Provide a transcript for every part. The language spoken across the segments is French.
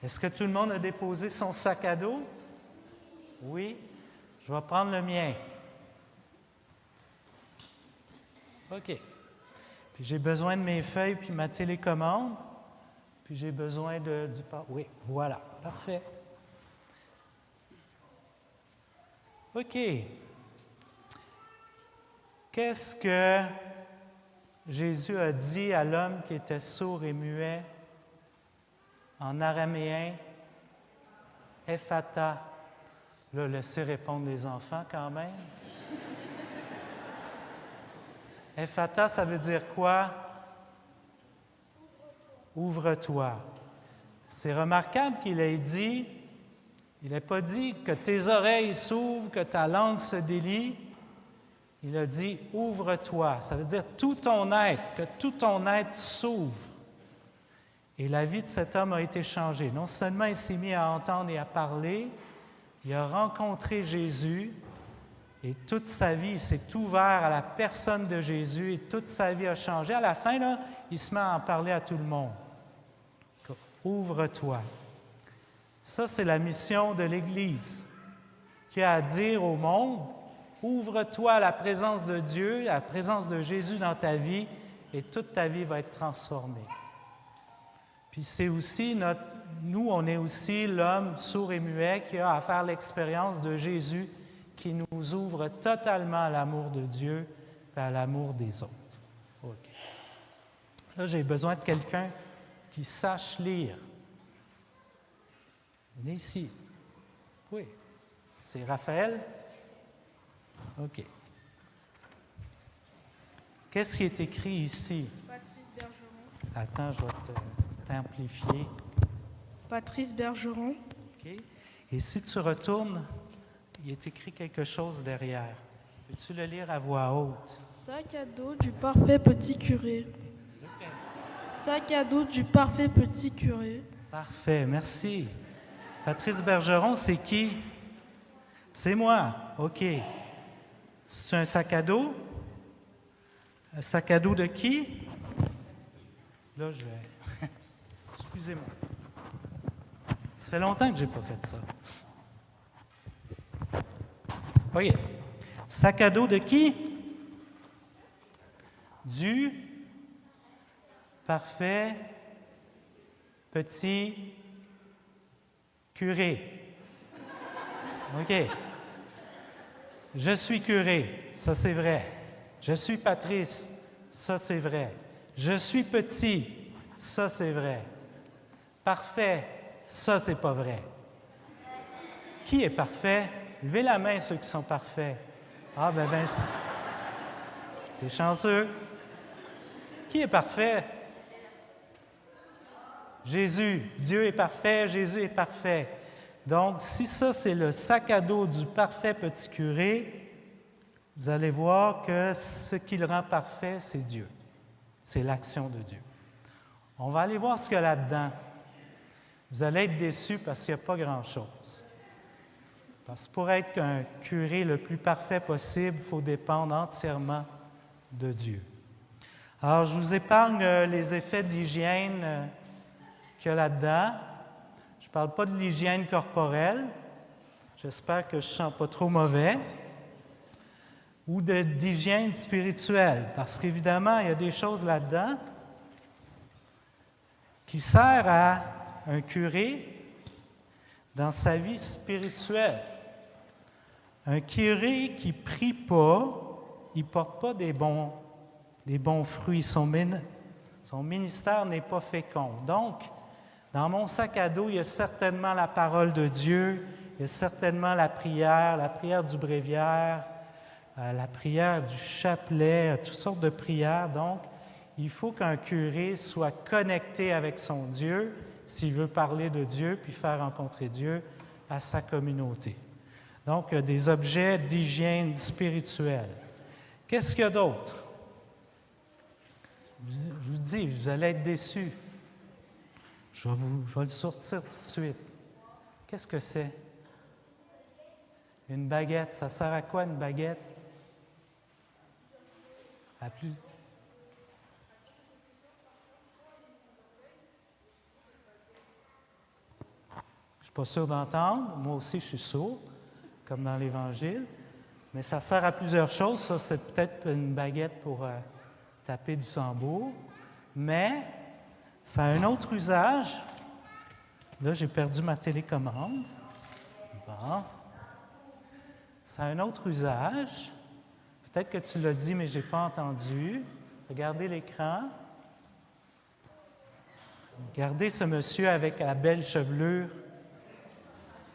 Est-ce que tout le monde a déposé son sac à dos? Oui. Je vais prendre le mien. OK. Puis j'ai besoin de mes feuilles puis ma télécommande. Puis j'ai besoin du... Oui, voilà. Parfait. OK. Qu'est-ce que Jésus a dit à l'homme qui était sourd et muet en araméen? Ephata. Là, laissez répondre les enfants quand même. Ephata, ça veut dire quoi? Ouvre-toi. C'est remarquable qu'il ait dit, il n'a pas dit que tes oreilles s'ouvrent, que ta langue se délie. Il a dit ouvre-toi. Ça veut dire tout ton être, que tout ton être s'ouvre. Et la vie de cet homme a été changée. Non seulement il s'est mis à entendre et à parler, il a rencontré Jésus et toute sa vie, il s'est ouvert à la personne de Jésus et toute sa vie a changé. À la fin, là, il se met à en parler à tout le monde. Ouvre-toi. Ça, c'est la mission de l'Église qui a à dire au monde, ouvre-toi à la présence de Dieu, à la présence de Jésus dans ta vie et toute ta vie va être transformée. Puis c'est aussi nous, on est aussi l'homme sourd et muet qui a à faire l'expérience de Jésus qui nous ouvre totalement à l'amour de Dieu et à l'amour des autres. OK. Là, j'ai besoin de quelqu'un qui sache lire. Venez ici. Oui. C'est Raphaël? OK. Qu'est-ce qui est écrit ici? Patrice Bergeron. Attends, je vais t'amplifier. Patrice Bergeron. OK. Et si tu retournes, il est écrit quelque chose derrière. Peux-tu le lire à voix haute? Sac à dos du parfait petit curé. Sac à dos du parfait petit curé. Parfait, merci. Patrice Bergeron, c'est qui? C'est moi. OK. C'est un sac à dos? Un sac à dos de qui? Là, je vais... Excusez-moi. Ça fait longtemps que je n'ai pas fait ça. OK. Sac à dos de qui? Du parfait petit curé. OK. Je suis curé, ça c'est vrai. Je suis Patrice, ça c'est vrai. Je suis petit, ça c'est vrai. Parfait, ça c'est pas vrai. Qui est parfait? Levez la main ceux qui sont parfaits. Ah ben Vincent, t'es chanceux. Qui est parfait? Jésus. Dieu est parfait, Jésus est parfait. Donc, si ça, c'est le sac à dos du parfait petit curé, vous allez voir que ce qui le rend parfait, c'est Dieu. C'est l'action de Dieu. On va aller voir ce qu'il y a là-dedans. Vous allez être déçus parce qu'il n'y a pas grand-chose. Parce que pour être un curé le plus parfait possible, il faut dépendre entièrement de Dieu. Alors, je vous épargne les effets d'hygiène qu'il y a là-dedans. Je ne parle pas de l'hygiène corporelle. J'espère que je ne sens pas trop mauvais. Ou d'hygiène spirituelle. Parce qu'évidemment, il y a des choses là-dedans qui servent à un curé dans sa vie spirituelle. Un curé qui ne prie pas, il ne porte pas des bons fruits. Son ministère n'est pas fécond. Donc, dans mon sac à dos, il y a certainement la parole de Dieu, il y a certainement la prière du bréviaire, la prière du chapelet, toutes sortes de prières. Donc, il faut qu'un curé soit connecté avec son Dieu s'il veut parler de Dieu puis faire rencontrer Dieu à sa communauté. Donc, il y a des objets d'hygiène spirituelle. Qu'est-ce qu'il y a d'autre? Je vous dis, vous allez être déçus. Je vais le sortir tout de suite. Qu'est-ce que c'est? Une baguette. Ça sert à quoi, une baguette? À plus. suis pas sûr d'entendre. Moi aussi, je suis sourd, comme dans l'Évangile. Mais ça sert à plusieurs choses. Ça, c'est peut-être une baguette pour taper du tambour. Mais ça a un autre usage. Là, j'ai perdu ma télécommande. Bon. Ça a un autre usage. Peut-être que tu l'as dit, mais je n'ai pas entendu. Regardez l'écran. Regardez ce monsieur avec la belle chevelure.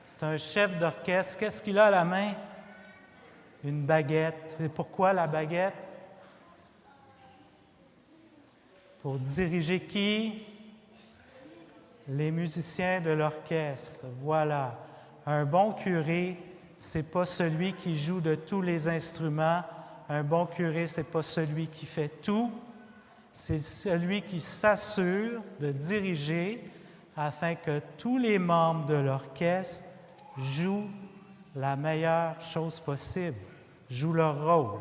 C'est un chef d'orchestre. Qu'est-ce qu'il a à la main? Une baguette. Et pourquoi la baguette? Pour diriger qui? Les musiciens de l'orchestre. Voilà. Un bon curé, c'est pas celui qui joue de tous les instruments. Un bon curé, c'est pas celui qui fait tout. C'est celui qui s'assure de diriger afin que tous les membres de l'orchestre jouent la meilleure chose possible, jouent leur rôle.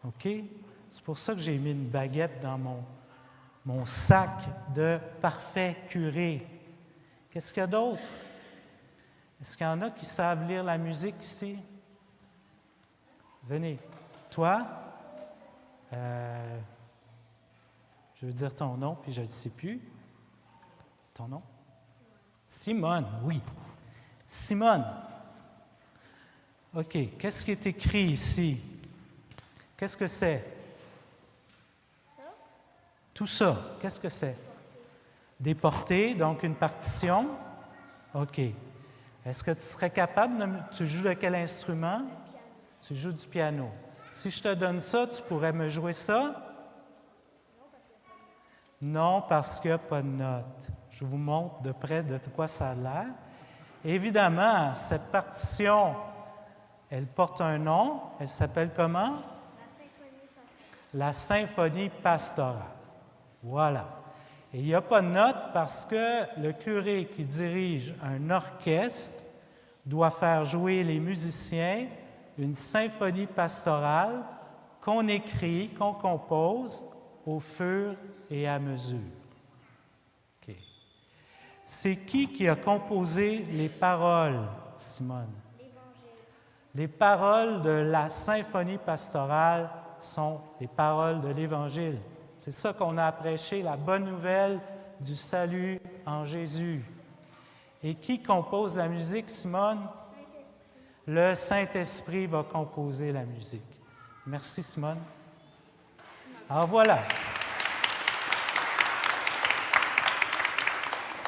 OK? C'est pour ça que j'ai mis une baguette dans mon sac de parfait curé. Qu'est-ce qu'il y a d'autre? Est-ce qu'il y en a qui savent lire la musique ici? Venez. Toi, je veux dire ton nom, puis je ne le sais plus. Ton nom? Simone, oui. Simone. OK. Qu'est-ce qui est écrit ici? Qu'est-ce que c'est? Tout ça, qu'est-ce que c'est? Déporté, donc une partition. OK. Est-ce que tu serais capable de... Tu joues de quel instrument? Tu joues du piano. Si je te donne ça, tu pourrais me jouer ça? Non, parce qu'il n'y a pas de notes. Je vous montre de près de quoi ça a l'air. Évidemment, cette partition, elle porte un nom. Elle s'appelle comment? La symphonie pastorale. Voilà. Et il n'y a pas de notes parce que le curé qui dirige un orchestre doit faire jouer les musiciens une symphonie pastorale qu'on écrit, qu'on compose au fur et à mesure. OK. C'est qui a composé les paroles, Simone? L'Évangile. Les paroles de la symphonie pastorale sont les paroles de l'Évangile. C'est ça qu'on a prêché, la bonne nouvelle du salut en Jésus. Et qui compose la musique, Simone? Le Saint-Esprit va composer la musique. Merci, Simone. Alors voilà.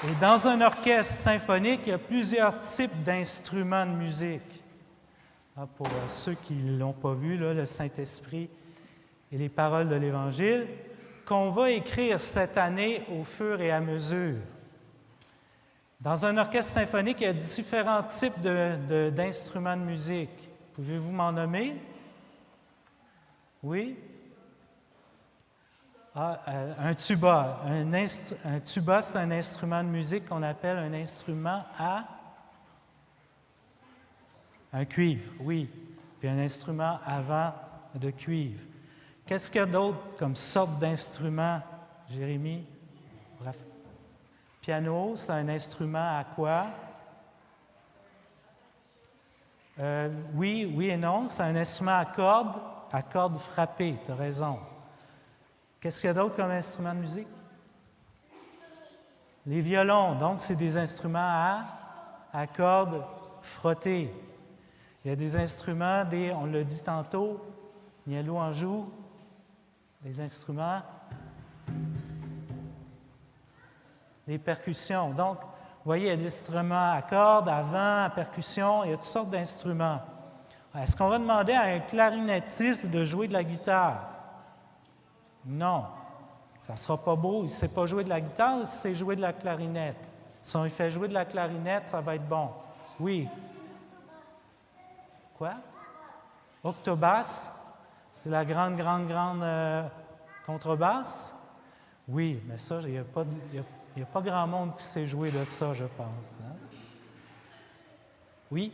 Et dans un orchestre symphonique, il y a plusieurs types d'instruments de musique. Pour ceux qui ne l'ont pas vu, là, le Saint-Esprit et les paroles de l'Évangile, qu'on va écrire cette année au fur et à mesure. Dans un orchestre symphonique, il y a différents types d'instruments de musique. Pouvez-vous m'en nommer? Oui? Un tuba. Un tuba, c'est un instrument de musique qu'on appelle un instrument à... Un cuivre, oui. Puis un instrument à vent de cuivre. Qu'est-ce qu'il y a d'autre comme sorte d'instrument, Jérémie? Bref. Piano, c'est un instrument à quoi? Oui et non. C'est un instrument à cordes frappées, tu as raison. Qu'est-ce qu'il y a d'autre comme instrument de musique? Les violons, donc c'est des instruments à cordes frottées. Il y a des instruments, on l'a dit tantôt, Niello en joue, des instruments, les percussions. Donc, vous voyez, il y a des instruments à cordes, à vent, à percussion, il y a toutes sortes d'instruments. Est-ce qu'on va demander à un clarinettiste de jouer de la guitare? Non. Ça ne sera pas beau. Il ne sait pas jouer de la guitare, il sait jouer de la clarinette. Si on lui fait jouer de la clarinette, ça va être bon. Oui. Quoi? Octobasse? C'est la grande contrebasse? Oui, mais ça, il n'y a pas grand monde qui sait jouer de ça, je pense. Hein? Oui?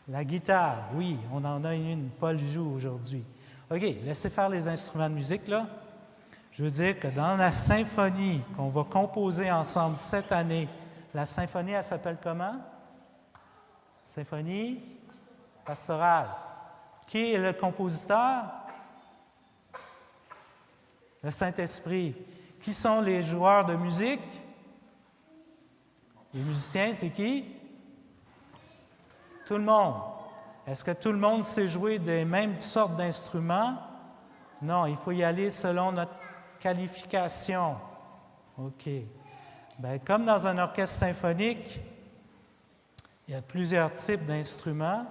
La guitare, oui, on en a une. Paul joue aujourd'hui. OK, laissez faire les instruments de musique, là. Je veux dire que dans la symphonie qu'on va composer ensemble cette année La symphonie, elle s'appelle comment? Symphonie pastorale. Qui est le compositeur? Le Saint-Esprit. Qui sont les joueurs de musique? Les musiciens, c'est qui? Tout le monde. Est-ce que tout le monde sait jouer des mêmes sortes d'instruments? Non, il faut y aller selon notre qualification. OK. Bien, comme dans un orchestre symphonique, il y a plusieurs types d'instruments.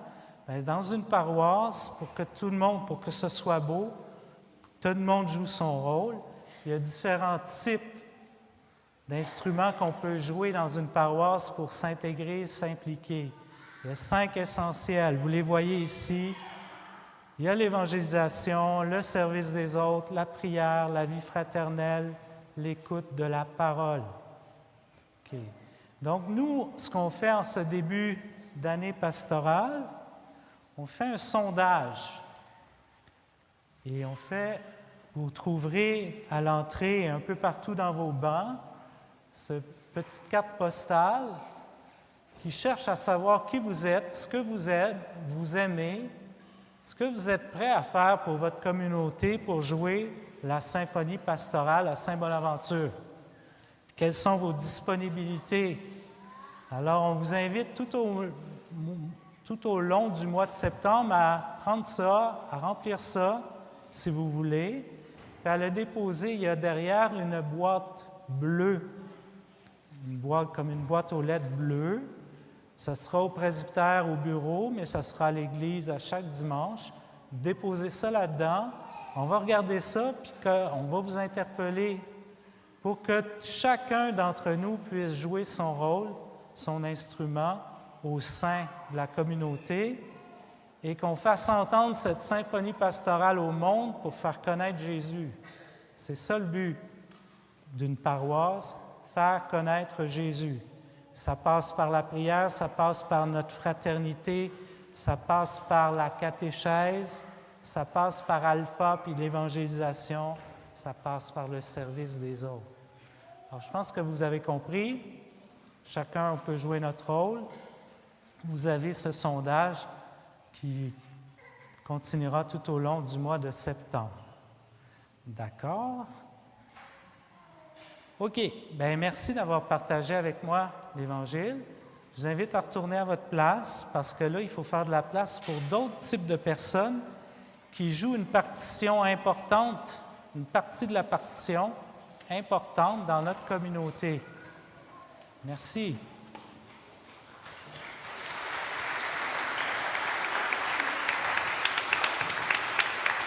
Bien, dans une paroisse, pour que ce soit beau, tout le monde joue son rôle. Il y a différents types d'instruments qu'on peut jouer dans une paroisse pour s'intégrer, s'impliquer. Il y a 5 essentiels. Vous les voyez ici. Il y a l'évangélisation, le service des autres, la prière, la vie fraternelle, l'écoute de la parole. OK. Donc, nous, ce qu'on fait en ce début d'année pastorale, on fait un sondage. Et vous trouverez à l'entrée et un peu partout dans vos bancs, cette petite carte postale qui cherche à savoir qui vous êtes, ce que vous êtes, vous aimez, ce que vous êtes prêt à faire pour votre communauté pour jouer la symphonie pastorale à Saint-Bonaventure. Quelles sont vos disponibilités? Alors, on vous invite tout au long du mois de septembre à prendre ça, à remplir ça, si vous voulez, puis à le déposer. Il y a derrière une boîte bleue, comme une boîte aux lettres bleues. Ça sera au presbytère, au bureau, mais ça sera à l'église à chaque dimanche. Déposez ça là-dedans. On va regarder ça, puis on va vous interpeller pour que chacun d'entre nous puisse jouer son rôle, son instrument au sein de la communauté et qu'on fasse entendre cette symphonie pastorale au monde pour faire connaître Jésus. C'est ça le but d'une paroisse, faire connaître Jésus. Ça passe par la prière, ça passe par notre fraternité, ça passe par la catéchèse, ça passe par Alpha puis l'évangélisation, ça passe par le service des autres. Alors, je pense que vous avez compris. Chacun peut jouer notre rôle. Vous avez ce sondage qui continuera tout au long du mois de septembre. D'accord? OK. Bien, merci d'avoir partagé avec moi l'Évangile. Je vous invite à retourner à votre place parce que là, il faut faire de la place pour d'autres types de personnes qui jouent une partition importante, une partie de la partition importante dans notre communauté. Merci.